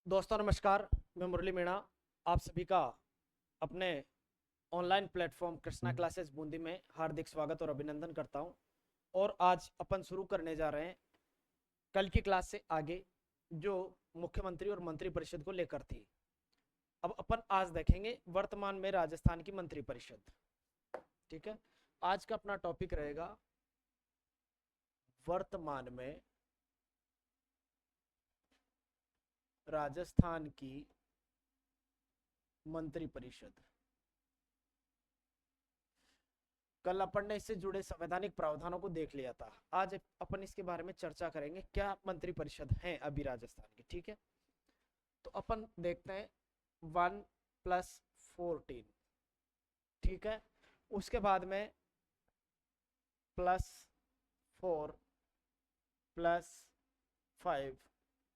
दोस्तों नमस्कार। मैं मुरली मीणा आप सभी का अपने online platform Krishna classes Bundi में हार्दिक स्वागत और अभिनंदन करता हूं। और आज अपन शुरू करने जा रहे हैं कल की क्लास से आगे, जो मुख्यमंत्री और मंत्री परिषद को लेकर थी। अब अपन आज देखेंगे वर्तमान में राजस्थान की मंत्री परिषद। ठीक है, आज का अपना टॉपिक रहेगा वर्तमान में राजस्थान की मंत्री परिषद। कल अपन ने इससे जुड़े संवैधानिक प्रावधानों को देख लिया था। आज अपन इसके बारे में चर्चा करेंगे, क्या मंत्री परिषद है अभी राजस्थान की। ठीक है, तो अपन देखते हैं 1+14। ठीक है, उसके बाद में +4+5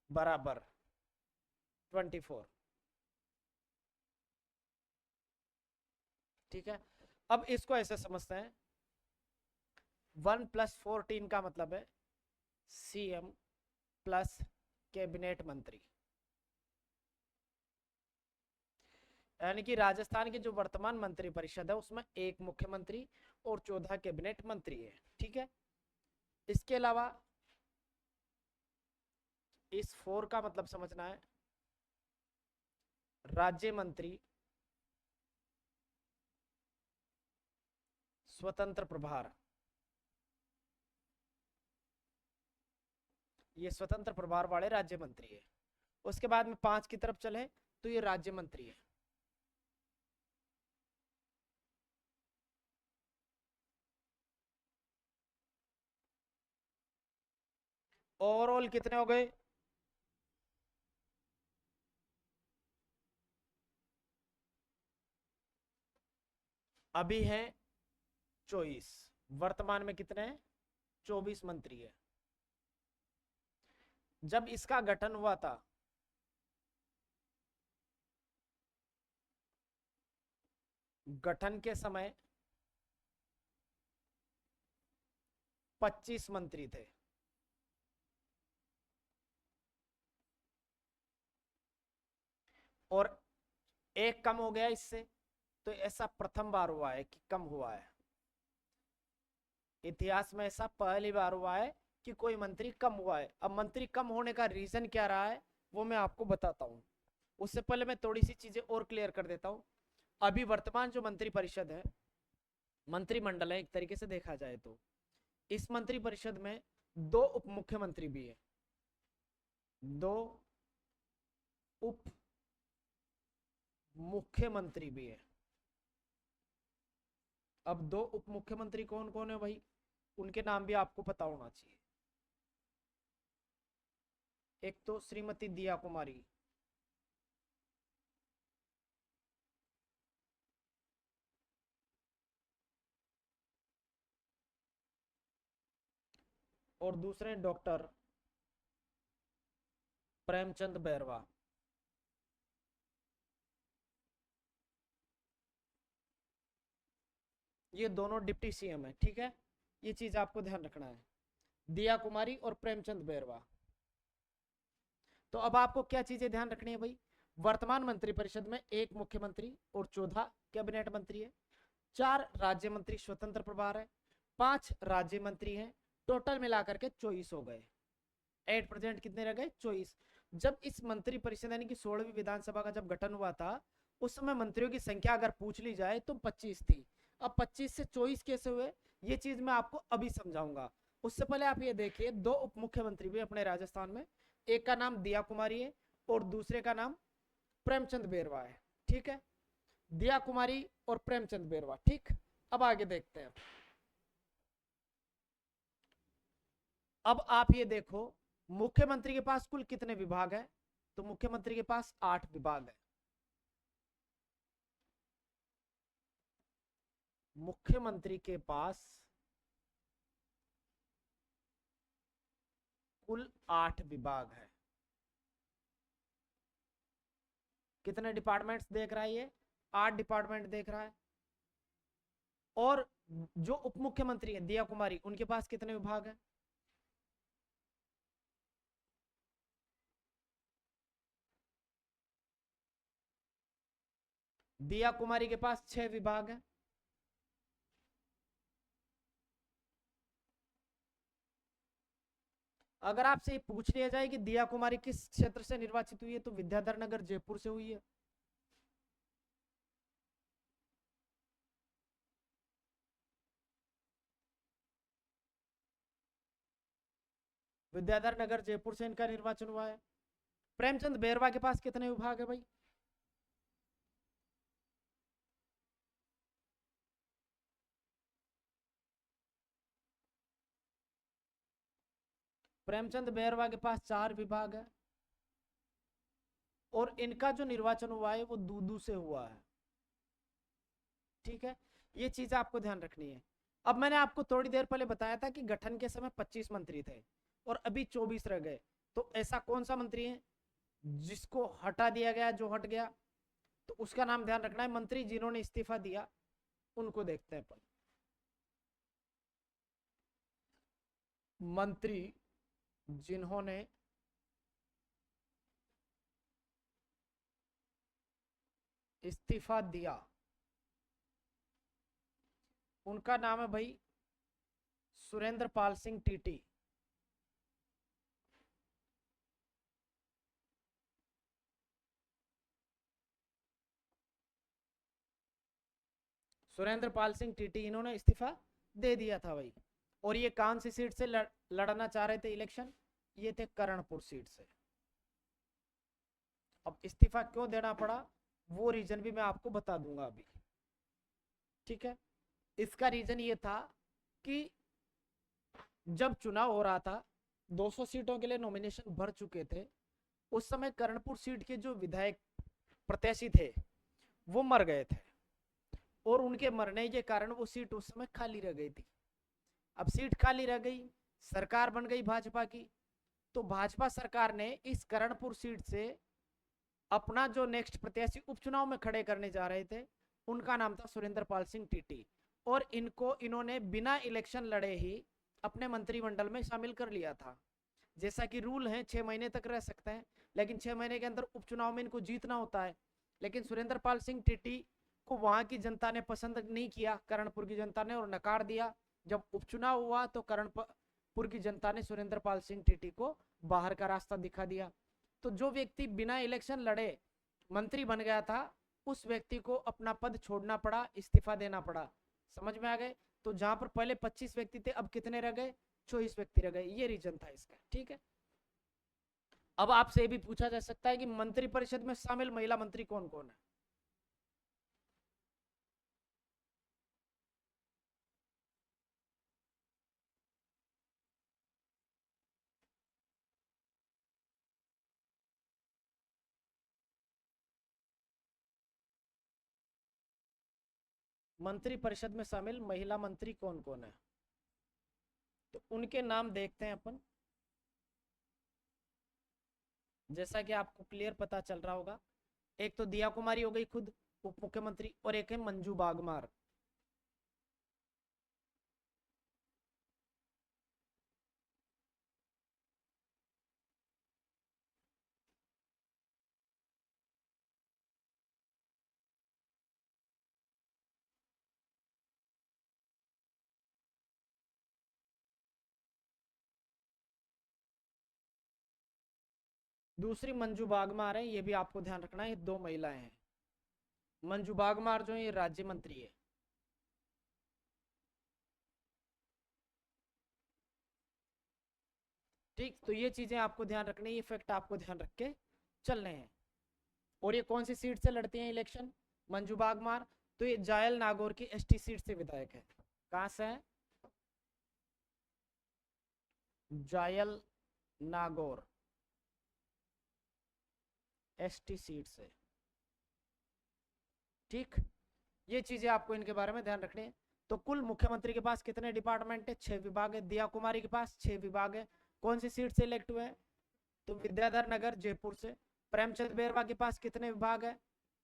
बराबर 24। ठीक है, अब इसको ऐसे समझते हैं, 1+14 का मतलब है सीएम प्लस कैबिनेट मंत्री। यानी कि राजस्थान की जो वर्तमान मंत्री परिषद है उसमें एक मुख्यमंत्री और 14 कैबिनेट मंत्री है। ठीक है, इसके अलावा इस 4 का मतलब समझना है राज्य मंत्री, स्वतंत्र प्रभार। ये स्वतंत्र प्रभार वाले राज्य मंत्री है। उसके बाद में 5 की तरफ चले तो ये राज्य मंत्री है। ओवरऑल कितने हो गए? अभी है 24। वर्तमान में कितने हैं? 24 मंत्री है। जब इसका गठन हुआ था गठन के समय 25 मंत्री थे। और एक कम हो गया इससे, तो ऐसा प्रथम बार हुआ है कि कम हुआ है। इतिहास में ऐसा पहली बार हुआ है कि कोई मंत्री कम हुआ है। अब मंत्री कम होने का रीजन क्या रहा है वो मैं आपको बताता हूं। उससे पहले मैं थोड़ी सी चीजें और क्लियर कर देता हूं। अभी वर्तमान जो मंत्री परिषद है, मंत्रिमंडल है एक तरीके से देखा जाए तो, इस मंत्री परिषद में 2 उप मुख्यमंत्री भी है। 2 उप मुख्यमंत्री भी है। अब 2 उप मुख्यमंत्री कौन कौन है भाई, उनके नाम भी आपको पता होना चाहिए। एक तो श्रीमती दिया कुमारी, और दूसरे डॉक्टर प्रेमचंद बैरवा। ये दोनों डिप्टी सीएम है। ठीक है, ये चीज आपको ध्यान रखना है, दिया कुमारी और प्रेमचंद बैरवा। तो अब आपको क्या चीजें ध्यान रखनी है भाई? वर्तमान मंत्रिपरिषद में एक मुख्यमंत्री और 14 कैबिनेट मंत्री है, 4 राज्य मंत्री स्वतंत्र प्रभार है, 5 राज्य मंत्री हैं। टोटल मिलाकर के 24 हो गए। एट प्रेजेंट कितने रह गए? 24। जब इस मंत्री परिषद यानी कि 16वीं विधानसभा का जब गठन हुआ था, उस समय मंत्रियों की संख्या अगर पूछ ली जाए तो 25 थी। अब 25 से 24 कैसे हुए, ये चीज मैं आपको अभी समझाऊंगा। उससे पहले आप ये देखिए, 2 उप मुख्यमंत्री भी अपने राजस्थान में, एक का नाम दिया कुमारी है और दूसरे का नाम प्रेमचंद बेरवा है। ठीक है, दिया कुमारी और प्रेमचंद बेरवा। ठीक, अब आगे देखते हैं। अब आप ये देखो, मुख्यमंत्री के पास कुल कितने विभाग है? तो मुख्यमंत्री के पास 8 विभाग है। मुख्यमंत्री के पास कुल 8 विभाग है। कितने डिपार्टमेंट्स देख रहा है ये? 8 डिपार्टमेंट देख रहा है। और जो उप मुख्यमंत्री है दिया कुमारी, उनके पास कितने विभाग है? दिया कुमारी के पास 6 विभाग है। अगर आपसे ये पूछ लिया जाए कि दिया कुमारी किस क्षेत्र से निर्वाचित हुई है, तो विद्याधर नगर जयपुर से हुई है। विद्याधर नगर जयपुर से इनका निर्वाचन हुआ है। प्रेमचंद बेरवा के पास कितने विभाग है भाई? प्रेमचंद बेरवा के पास 4 विभाग है और इनका जो निर्वाचन हुआ है वो दूदू से हुआ है। ठीक है, ये चीज आपको ध्यान रखनी है। अब मैंने आपको थोड़ी देर पहले बताया था कि गठन के समय 25 मंत्री थे और अभी 24 रह गए। तो ऐसा कौन सा मंत्री है जिसको हटा दिया गया, जो हट गया? तो उसका नाम ध्यान रखना है। मंत्री जिन्होंने इस्तीफा दिया उनको देखते हैं अपन। मंत्री जिन्होंने इस्तीफा दिया उनका नाम है भाई सुरेंद्र पाल सिंह टीटी। सुरेंद्र पाल सिंह टीटी इन्होंने इस्तीफा दे दिया था भाई। और ये कौन सी सीट से लड़ना चाह रहे थे इलेक्शन? ये थे करणपुर सीट से। अब इस्तीफा क्यों देना पड़ा वो रीजन भी मैं आपको बता दूंगा अभी। ठीक है, इसका रीजन ये था कि जब चुनाव हो रहा था 200 सीटों के लिए नॉमिनेशन भर चुके थे। उस समय करणपुर सीट के जो विधायक प्रत्याशी थे वो मर गए थे और उनके मरने के कारण वो सीट उस समय खाली रह गई थी। अब सीट खाली रह गई, सरकार बन गई भाजपा की। तो भाजपा सरकार ने इस करणपुर सीट से अपना जो नेक्स्ट प्रत्याशी उपचुनाव में खड़े करने जा रहे थे उनका नाम था सुरेंद्र पाल सिंह टीटी। और इनको इन्होंने बिना इलेक्शन लड़े ही अपने मंत्रिमंडल में शामिल कर लिया था। जैसा कि रूल है 6 महीने तक रह सकते हैं, लेकिन 6 महीने के अंदर उपचुनाव में इनको जीतना होता है। लेकिन सुरेंद्र पाल सिंह टीटी को वहां की जनता ने पसंद नहीं किया, करणपुर की जनता ने, और नकार दिया। जब उपचुनाव हुआ तो करणपुर की जनता ने सुरेंद्र पाल सिंह टीटी को बाहर का रास्ता दिखा दिया। तो जो व्यक्ति बिना इलेक्शन लड़े मंत्री बन गया था उस व्यक्ति को अपना पद छोड़ना पड़ा, इस्तीफा देना पड़ा। समझ में आ गए? तो जहां पर पहले 25 व्यक्ति थे अब कितने रह गए? 24 व्यक्ति रह गए। ये रीजन था इसका। ठीक है, अब आपसे ये भी पूछा जा सकता है कि मंत्रिपरिषद में शामिल महिला मंत्री कौन कौन है? मंत्रिपरिषद में शामिल महिला मंत्री कौन कौन है? तो उनके नाम देखते हैं अपन। जैसा कि आपको क्लियर पता चल रहा होगा, एक तो दिया कुमारी हो गई खुद उप मुख्यमंत्री, और एक है मंजू बागमार। दूसरी मंजू बागमार है, ये भी आपको ध्यान रखना है। ये 2 महिलाएं हैं। मंजू बागमार जो है ये राज्य मंत्री है। ठीक, तो ये चीजें आपको ध्यान रखनी है, ये फैक्ट आपको ध्यान रख के चलने हैं। और ये कौन सी सीट से लड़ती हैं इलेक्शन मंजू बागमार? तो ये जायल नागौर की एसटी सीट से विधायक है। कहां से है? जायल नागौर एसटी सीट से। ठीक, ये चीजें आपको इनके बारे में ध्यान रखनी है। तो कुल मुख्यमंत्री के पास कितने डिपार्टमेंट है? 6 विभाग है। दिया कुमारी के पास 6 विभाग है। कौन सी सीट से इलेक्ट हुए हैं? तो विद्याधर नगर जयपुर से। प्रेमचंद बेरवा के पास कितने विभाग है?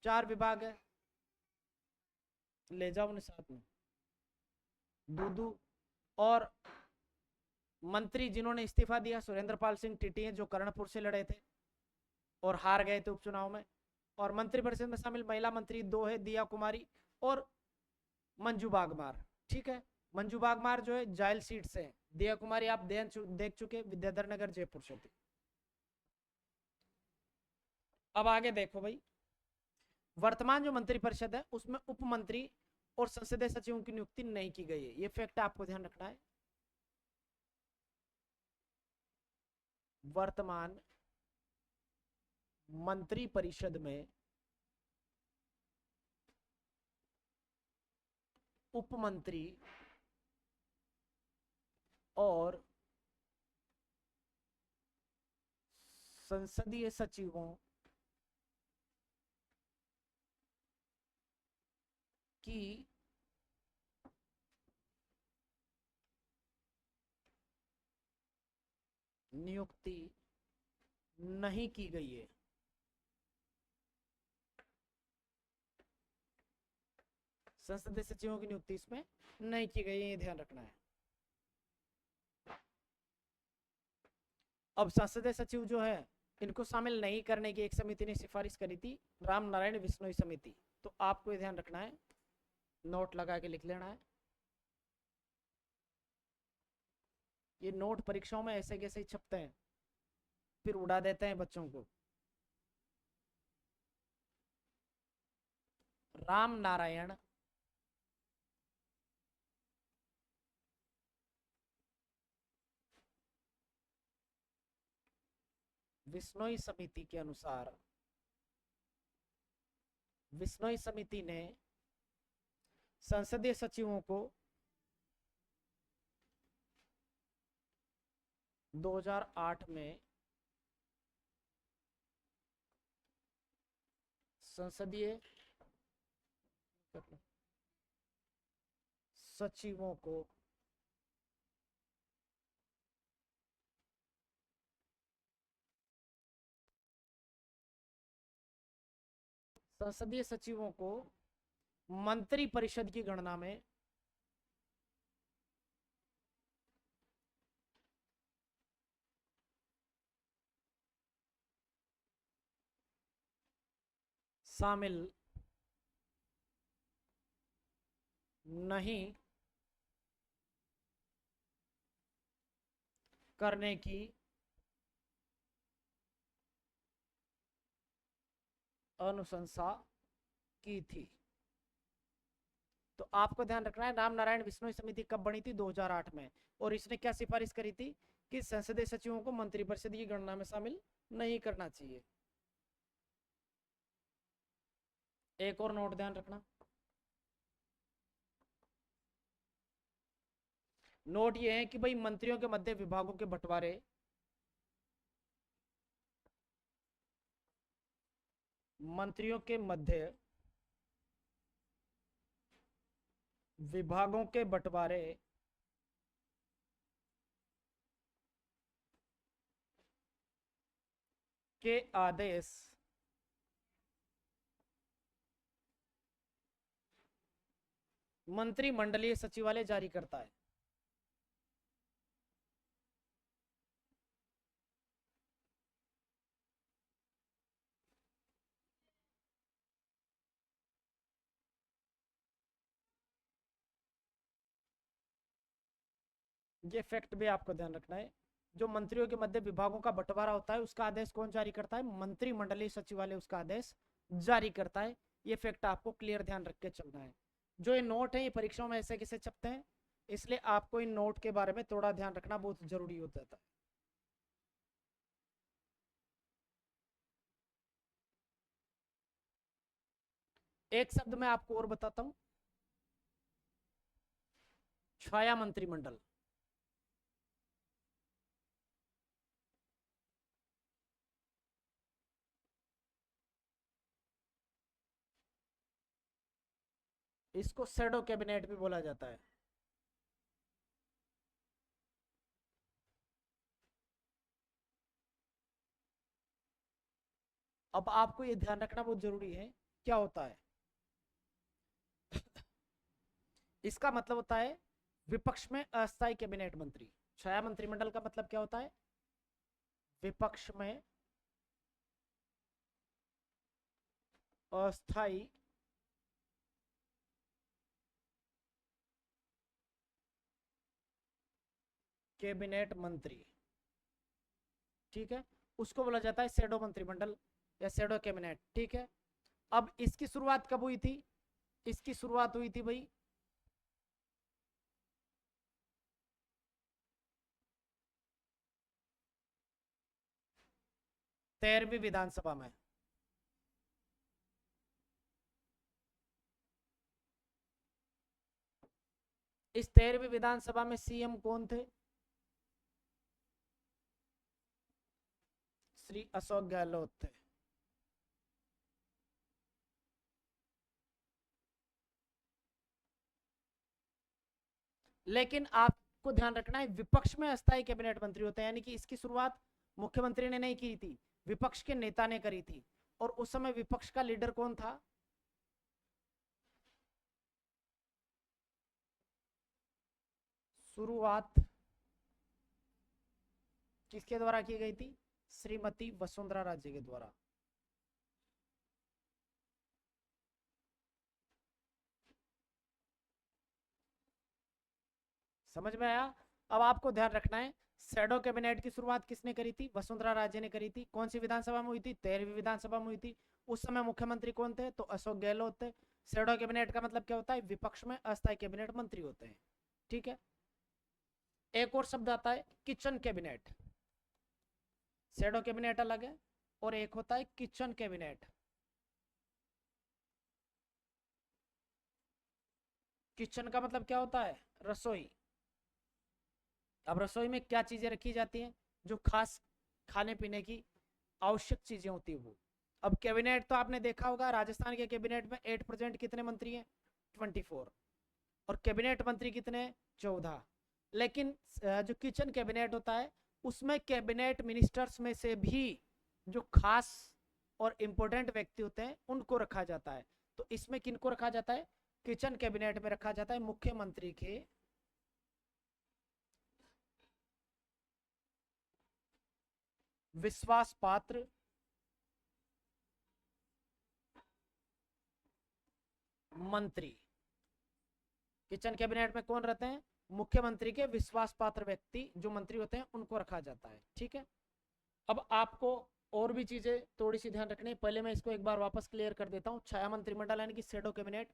4 विभाग है। ले जाओ उन्हें साथ में। दूदू। और मंत्री जिन्होंने इस्तीफा दिया सुरेंद्र पाल सिंह टीटी हैं, जो कर्णपुर से लड़े थे और हार गए थे उपचुनाव में। और मंत्रिपरिषद में शामिल महिला मंत्री दो है, दिया कुमारी और मंजू बागमार। ठीक है, मंजू बागमार जो है जायल सीट से है, दिया कुमारी आप देख चुके विद्याधर नगर जयपुर से थी। अब आगे देखो भाई, वर्तमान जो मंत्रिपरिषद है उसमें उप मंत्री और संसदीय सचिवों की नियुक्ति नहीं की गई है, ये फैक्ट आपको ध्यान रखना है। वर्तमान मंत्री परिषद में उप मंत्री और संसदीय सचिवों की नियुक्ति नहीं की गई है। संसदीय सचिवों की नियुक्ति इसमें नहीं की गई है, ये ध्यान रखना है। अब संसदीय सचिव जो है इनको शामिल नहीं करने की एक समिति ने सिफारिश करी थी, राम नारायण बिश्नोई समिति। तो आपको ये ध्यान रखना है, नोट लगा के लिख लेना है। ये नोट परीक्षाओं में ऐसे कैसे ही छपते हैं, फिर उड़ा देते हैं बच्चों को। राम नारायण बिश्नोई समिति के अनुसार बिश्नोई समिति ने संसदीय सचिवों को 2008 में संसदीय सचिवों को संसदीय सचिवों को मंत्री परिषद की गणना में शामिल नहीं करने की अनुशंसा की थी। तो आपको ध्यान रखना है, राम नारायण बिश्नोई समिति कब बनी थी? 2008 में। और इसने क्या सिफारिश करी थी कि संसदीय सचिवों को मंत्रिपरिषद की गणना में शामिल नहीं करना चाहिए। एक और नोट ध्यान रखना, नोट ये है कि भाई मंत्रियों के मध्य विभागों के बंटवारे मंत्रियों के मध्य विभागों के बंटवारे के आदेश मंत्रिमंडलीय सचिवालय जारी करता है। ये फैक्ट भी आपको ध्यान रखना है, जो मंत्रियों के मध्य विभागों का बंटवारा होता है उसका आदेश कौन जारी करता है? मंत्रिमंडलीय सचिवालय उसका आदेश जारी करता है। ये फैक्ट आपको क्लियर ध्यान रख के चलना है। जो ये नोट है ये परीक्षाओं में ऐसे कैसे छपते हैं, इसलिए आपको इन नोट के बारे में थोड़ा ध्यान रखना बहुत जरूरी हो जाता है। एक शब्द में आपको और बताता हूं, छाया मंत्रिमंडल। इसको शैडो कैबिनेट भी बोला जाता है। अब आपको ये ध्यान रखना बहुत जरूरी है, क्या होता है इसका मतलब होता है विपक्ष में अस्थायी कैबिनेट मंत्री। छाया मंत्रिमंडल का मतलब क्या होता है? विपक्ष में अस्थाई कैबिनेट मंत्री, ठीक है, उसको बोला जाता है शैडो मंत्रिमंडल या शैडो कैबिनेट, ठीक है। अब इसकी शुरुआत कब हुई थी? इसकी शुरुआत हुई थी भाई 13वीं विधानसभा में। इस 13वीं विधानसभा में सीएम कौन थे? श्री अशोक गहलोत थे। लेकिन आपको ध्यान रखना है, विपक्ष में अस्थायी कैबिनेट मंत्री होते हैं, यानी कि इसकी शुरुआत मुख्यमंत्री ने नहीं की थी, विपक्ष के नेता ने करी थी। और उस समय विपक्ष का लीडर कौन था? शुरुआत किसके द्वारा की गई थी? श्रीमती वसुंधरा राजे के द्वारा। समझ में आया? अब आपको ध्यान रखना है, शैडो कैबिनेट की शुरुआत किसने करी थी? वसुंधरा राजे ने करी थी। कौन सी विधानसभा में हुई थी? 13वीं विधानसभा में हुई थी। उस समय मुख्यमंत्री कौन थे? तो अशोक गहलोत थे। शैडो कैबिनेट का मतलब क्या होता है? विपक्ष में अस्थायी कैबिनेट मंत्री होते हैं, ठीक है। एक और शब्द आता है किचन कैबिनेट। शैडो कैबिनेट अलग है और एक होता है किचन कैबिनेट। किचन का मतलब क्या होता है? रसोई। अब रसोई में क्या चीजें रखी जाती हैं? जो खास खाने पीने की आवश्यक चीजें होती है वो। अब कैबिनेट तो आपने देखा होगा, राजस्थान के कैबिनेट में 8% कितने मंत्री हैं? 24। और कैबिनेट मंत्री कितने? 14। लेकिन जो किचन कैबिनेट होता है उसमें कैबिनेट मिनिस्टर्स में से भी जो खास और इंपॉर्टेंट व्यक्ति होते हैं उनको रखा जाता है। तो इसमें किनको रखा जाता है? किचन कैबिनेट में रखा जाता है मुख्यमंत्री के विश्वास पात्र मंत्री। किचन कैबिनेट में कौन रहते हैं? मुख्यमंत्री के विश्वास पात्र व्यक्ति जो मंत्री होते हैं उनको रखा जाता है, ठीक है। अब आपको और भी चीजें थोड़ी सी ध्यान रखनी है, पहले मैं इसको एक बार वापस क्लियर कर देता हूँ। छाया मंत्रिमंडल यानी कि शैडो कैबिनेट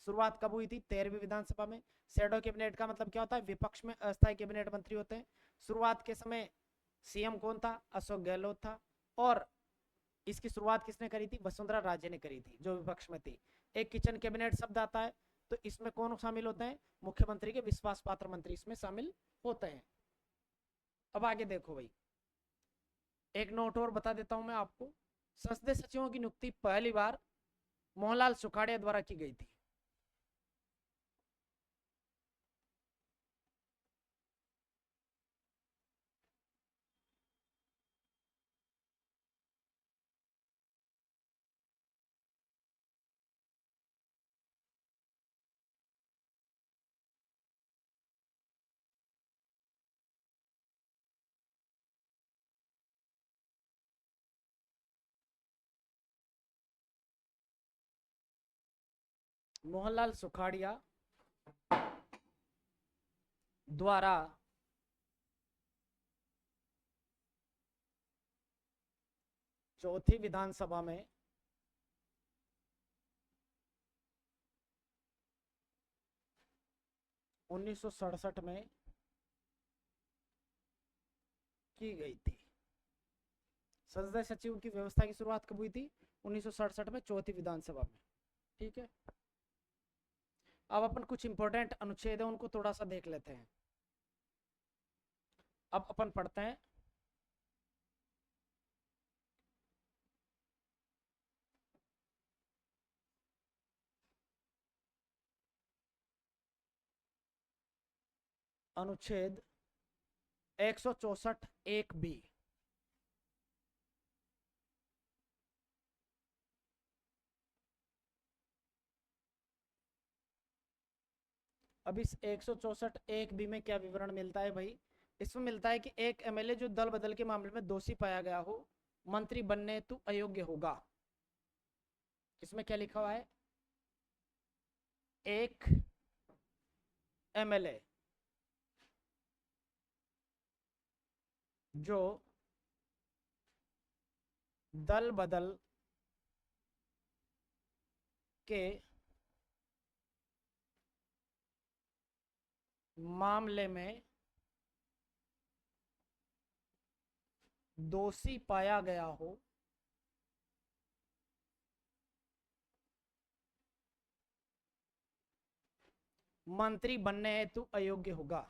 शुरुआत कब हुई थी? 13वीं विधानसभा में। शैडो कैबिनेट का मतलब क्या होता है? विपक्ष में अस्थायी कैबिनेट मंत्री होते हैं। शुरुआत के समय सीएम कौन था? अशोक गहलोत था। और इसकी शुरुआत किसने करी थी? वसुंधरा राजे ने करी थी, जो विपक्ष में थी। एक किचन कैबिनेट शब्द आता है, तो इसमें कौन शामिल होते हैं? मुख्यमंत्री के विश्वास पात्र मंत्री इसमें शामिल होते हैं। अब आगे देखो भाई, एक नोट और बता देता हूं मैं आपको। संसदीय सचिवों की नियुक्ति पहली बार मोहनलाल सुखाड़िया द्वारा की गई थी। मोहनलाल सुखाड़िया द्वारा चौथी विधानसभा में उन्नीस में की गई थी। संसदीय सचिव की व्यवस्था की शुरुआत कब हुई थी? 1967 में चौथी विधानसभा में, ठीक है। अब अपन कुछ इंपॉर्टेंट अनुच्छेद है उनको थोड़ा सा देख लेते हैं। अब अपन पढ़ते हैं अनुच्छेद 164 एक बी। अब इस 164 एक बी में क्या विवरण मिलता है भाई? इसमें मिलता है कि एक एमएलए जो दल बदल के मामले में दोषी पाया गया हो, मंत्री बनने हेतु अयोग्य होगा। इसमें क्या लिखा हुआ है, एक एमएलए जो दल बदल के मामले में दोषी पाया गया हो, मंत्री बनने हेतु अयोग्य होगा।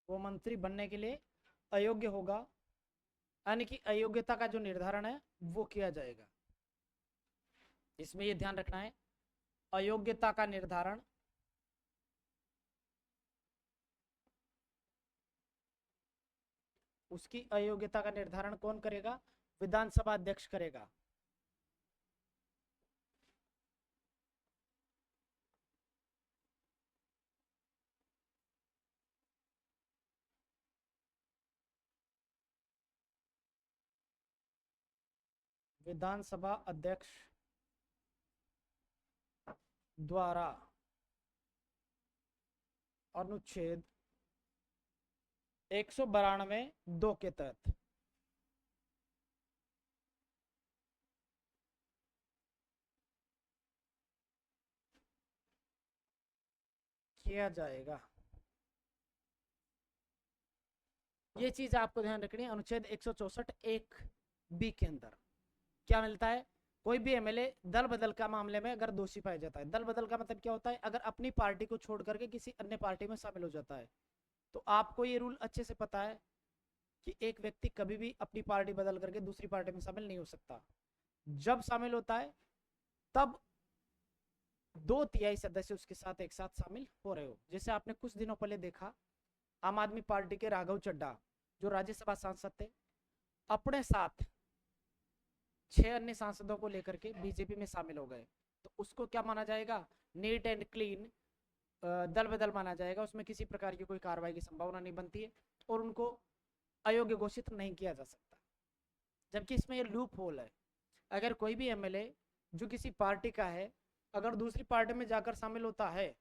वो मंत्री बनने के लिए अयोग्य होगा, यानी कि अयोग्यता का जो निर्धारण है वो किया जाएगा। इसमें ये ध्यान रखना है, अयोग्यता का निर्धारण उसकी अयोग्यता का निर्धारण कौन करेगा, विधानसभा अध्यक्ष करेगा। विधानसभा अध्यक्ष द्वारा अनुच्छेद 192(2) के तहत किया जाएगा। ये चीज आपको ध्यान रखनी है। अनुच्छेद 164(1)(b) के अंदर क्या मिलता है, कोई भी एमएलए दल बदल का मामले में अगर दोषी पाया जाता है, दल बदल का मतलब क्या होता है, अगर अपनी पार्टी को छोड़ करके किसी अन्य पार्टी में शामिल हो जाता है, तो आपको ये रूल अच्छे से पता है कि एक व्यक्ति कभी भी अपनी पार्टी बदल करके दूसरी पार्टी में शामिल नहीं हो सकता। जब शामिल होता है तब 2/3 सदस्य उसके साथ एक साथ शामिल हो रहे हो। जैसे आपने कुछ दिनों पहले देखा, आम आदमी पार्टी के राघव चड्ढा जो राज्यसभा सांसद थे, अपने साथ 6 अन्य सांसदों को लेकर के बीजेपी में शामिल हो गए, तो उसको क्या माना जाएगा, नीट एंड क्लीन दल बदल माना जाएगा। उसमें किसी प्रकार की कोई कार्रवाई की संभावना नहीं बनती है और उनको अयोग्य घोषित नहीं किया जा सकता। जबकि इसमें ये लूप होल है, अगर कोई भी एमएलए जो किसी पार्टी का है अगर दूसरी पार्टी में जाकर शामिल होता है,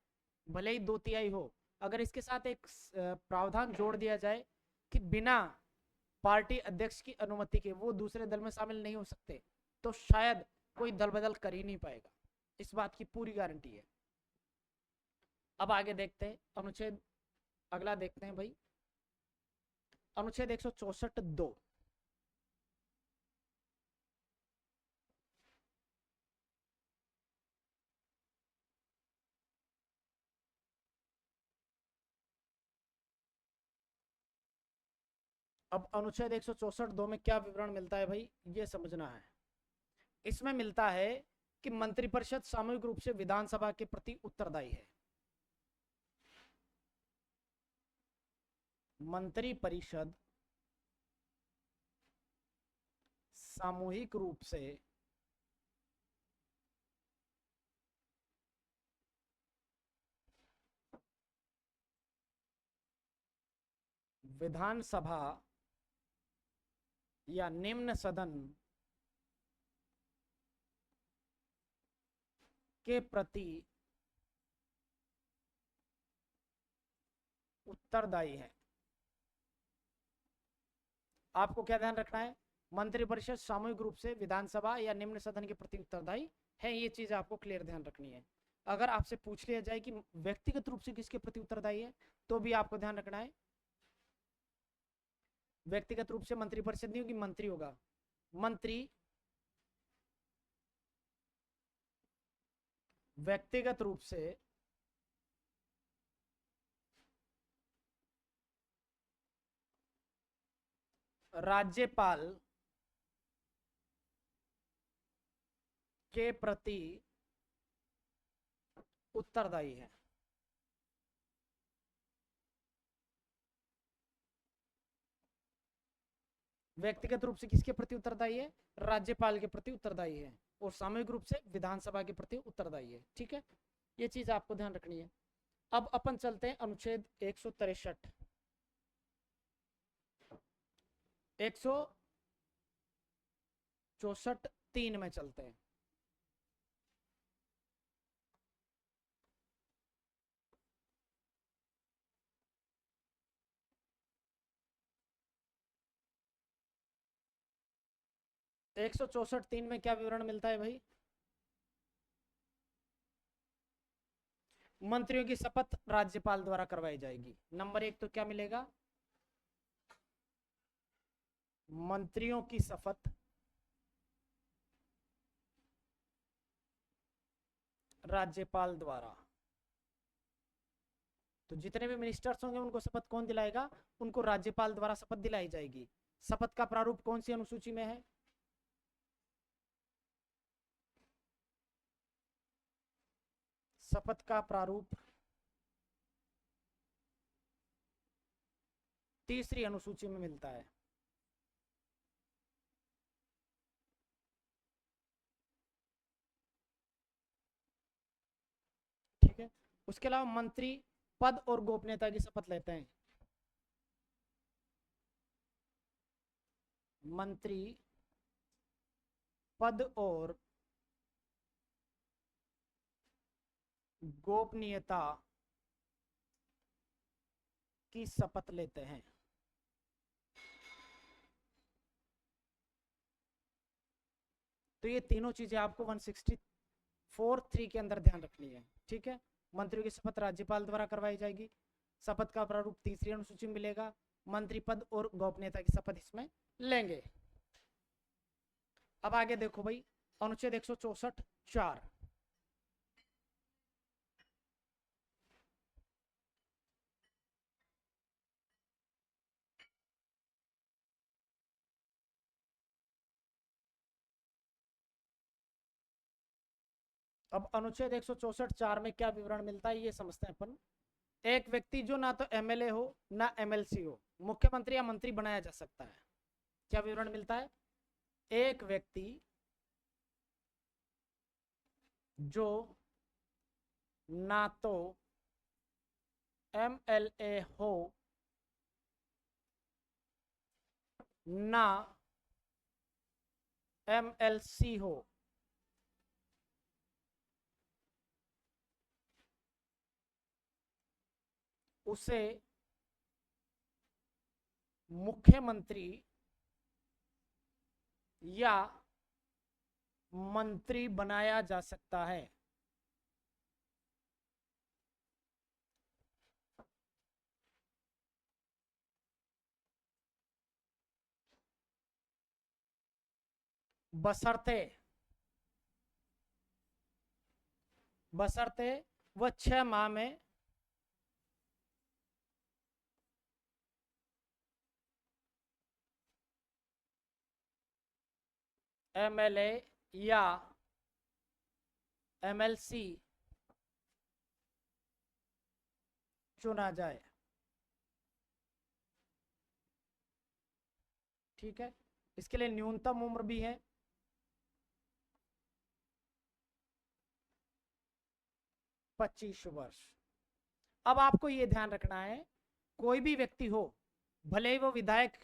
भले ही 2/3 हो, अगर इसके साथ एक प्रावधान जोड़ दिया जाए कि बिना पार्टी अध्यक्ष की अनुमति के वो दूसरे दल में शामिल नहीं हो सकते, तो शायद कोई दल बदल कर ही नहीं पाएगा। इस बात की पूरी गारंटी है। अब आगे देखते हैं अनुच्छेद, अगला देखते हैं भाई, अनुच्छेद 164(2). अब अनुच्छेद 164(2) में क्या विवरण मिलता है भाई, ये समझना है। इसमें मिलता है कि मंत्रिपरिषद सामूहिक रूप से विधानसभा के प्रति उत्तरदायी है। मंत्रिपरिषद सामूहिक रूप से विधानसभा या निम्न सदन के प्रति उत्तरदायी है। आपको क्या ध्यान रखना है, मंत्रिपरिषद सामूहिक रूप से विधानसभा या निम्न सदन के प्रति उत्तरदायी है, ये चीज आपको क्लियर ध्यान रखनी है। अगर आपसे पूछ लिया जाए कि व्यक्तिगत रूप से किसके प्रति उत्तरदायी है, तो भी आपको ध्यान रखना है व्यक्तिगत रूप से मंत्रिपरिषद नहीं होगी, मंत्री होगा। मंत्री व्यक्तिगत रूप से राज्यपाल के प्रति उत्तरदायी है। व्यक्तिगत रूप से किसके प्रति उत्तरदायी है, राज्यपाल के प्रति उत्तरदायी है। और सामूहिक रूप से विधानसभा के प्रति उत्तरदायी है। ठीक है, ये चीज आपको ध्यान रखनी है। अब अपन चलते हैं अनुच्छेद 163 164(3) में चलते हैं। तो 164(3) में क्या विवरण मिलता है भाई? मंत्रियों की शपथ राज्यपाल द्वारा करवाई जाएगी। नंबर 1 तो क्या मिलेगा? मंत्रियों की शपथ राज्यपाल द्वारा। तो जितने भी मिनिस्टर्स होंगे उनको शपथ कौन दिलाएगा? उनको राज्यपाल द्वारा शपथ दिलाई जाएगी। शपथ का प्रारूप कौन सी अनुसूची में है? शपथ का प्रारूप 3री अनुसूची में मिलता है। ठीक है, उसके अलावा मंत्री पद और गोपनीयता की शपथ लेते हैं। मंत्री पद और गोपनीयता की शपथ लेते हैं। तो ये तीनों चीजें आपको 164(3) के अंदर ध्यान रखनी है। ठीक है, मंत्रियों की शपथ राज्यपाल द्वारा करवाई जाएगी। शपथ का प्रारूप 3री अनुसूची में मिलेगा। मंत्री पद और गोपनीयता की शपथ इसमें लेंगे। अब आगे देखो भाई, अनुच्छेद 164(4) अब अनुच्छेद 164(4) में क्या विवरण मिलता है ये समझते हैं अपन। एक व्यक्ति जो ना तो एमएलए हो ना एमएलसी हो, मुख्यमंत्री या मंत्री बनाया जा सकता है। क्या विवरण मिलता है? एक व्यक्ति जो ना तो एमएलए हो ना एमएलसी हो, उसे मुख्यमंत्री या मंत्री बनाया जा सकता है। बशर्ते वह 6 माह में एमएलए या एमएलसी चुना जाए। ठीक है, इसके लिए न्यूनतम उम्र भी है। पच्चीस वर्ष। अब आपको यह ध्यान रखना है, कोई भी व्यक्ति हो, भले ही वो विधायक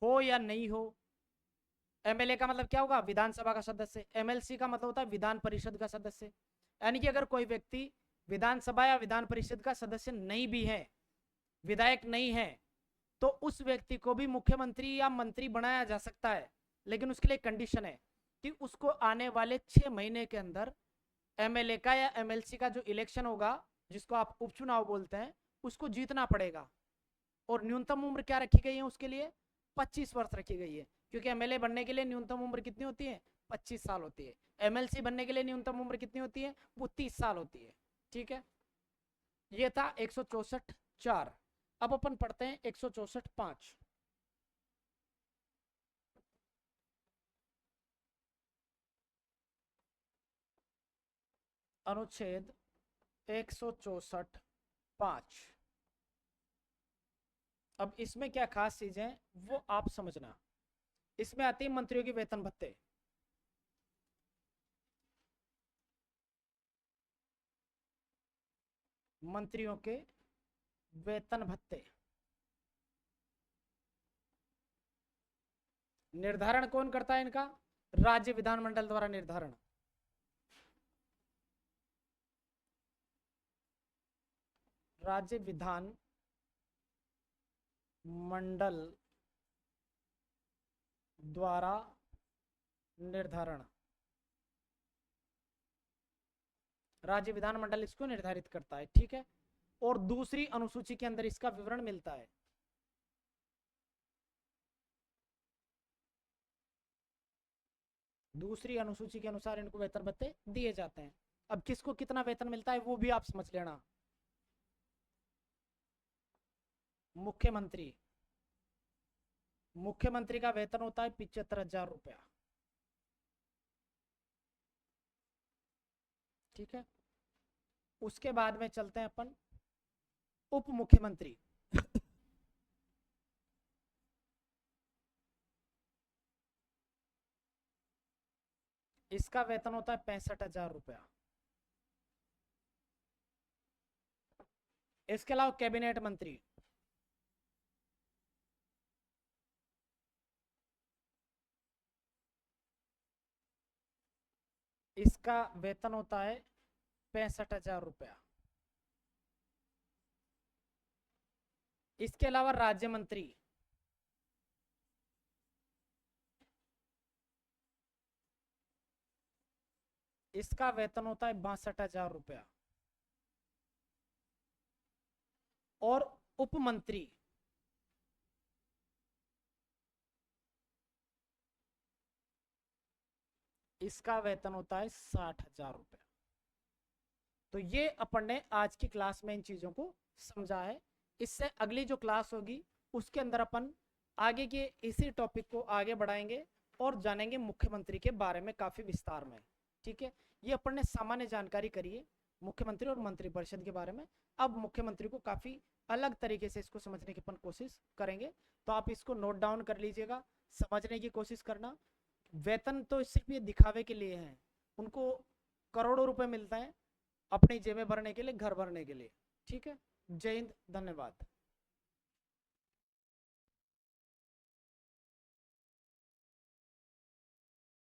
हो या नहीं हो। एमएलए का मतलब क्या होगा? विधानसभा का सदस्य। एमएलसी का मतलब होता है विधान परिषद का सदस्य। यानी कि अगर कोई व्यक्ति विधानसभा या विधान परिषद का सदस्य नहीं भी है, विधायक नहीं है, तो उस व्यक्ति को भी मुख्यमंत्री या मंत्री बनाया जा सकता है। लेकिन उसके लिए कंडीशन है कि उसको आने वाले 6 महीने के अंदर एमएलए का या एमएलसी का जो इलेक्शन होगा, जिसको आप उपचुनाव बोलते हैं, उसको जीतना पड़ेगा। और न्यूनतम उम्र क्या रखी गई है उसके लिए? 25 वर्ष रखी गई है, क्योंकि एमएलए बनने के लिए न्यूनतम उम्र कितनी होती है? 25 साल होती है। एमएलसी बनने के लिए न्यूनतम उम्र कितनी होती है? वो 30 साल होती है। ठीक है, ये था 164(4). अब अपन पढ़ते हैं 164(5). अनुच्छेद 164(5). अब इसमें क्या खास चीज है वो आप समझना। इसमें आती है मंत्रियों की वेतन भत्ते। मंत्रियों के वेतन भत्ते निर्धारण कौन करता है इनका? राज्य विधानमंडल द्वारा निर्धारण। राज्य विधान मंडल द्वारा निर्धारण। राज्य विधानमंडल इसको निर्धारित करता है, ठीक है। और दूसरी अनुसूची के अंदर इसका विवरण मिलता है। दूसरी अनुसूची के अनुसार इनको वेतन भत्ते दिए जाते हैं। अब किसको कितना वेतन मिलता है वो भी आप समझ लेना। मुख्यमंत्री, मुख्यमंत्री का वेतन होता है 75,000 रुपया, ठीक है। उसके बाद में चलते हैं अपन उप मुख्यमंत्री। इसका वेतन होता है 65,000 रुपया। इसके अलावा कैबिनेट मंत्री, इसका वेतन होता है 65,000 रुपया। इसके अलावा राज्य मंत्री, इसका वेतन होता है 62,000 रुपया। और उप मंत्री, इसका वेतन होता है 60,000 रुपया। तो ये अपन ने आज की क्लास में इन चीजों को समझा है। इससे अगली जो क्लास होगी उसके अंदर अपन आगे के इसी टॉपिक को आगे बढ़ाएंगे और जानेंगे मुख्यमंत्री के बारे में काफी विस्तार में, ठीक है। ये अपन ने सामान्य जानकारी करी है मुख्यमंत्री और मंत्रिपरिषद के बारे में। अब मुख्यमंत्री को काफी अलग तरीके से इसको समझने की अपन कोशिश करेंगे, तो आप इसको नोट डाउन कर लीजिएगा, समझने की कोशिश करना। वेतन तो सिर्फ ये दिखावे के लिए है, उनको करोड़ों रुपए मिलता है अपनी जेबें भरने के लिए, घर भरने के लिए, ठीक है। जय हिंद, धन्यवाद।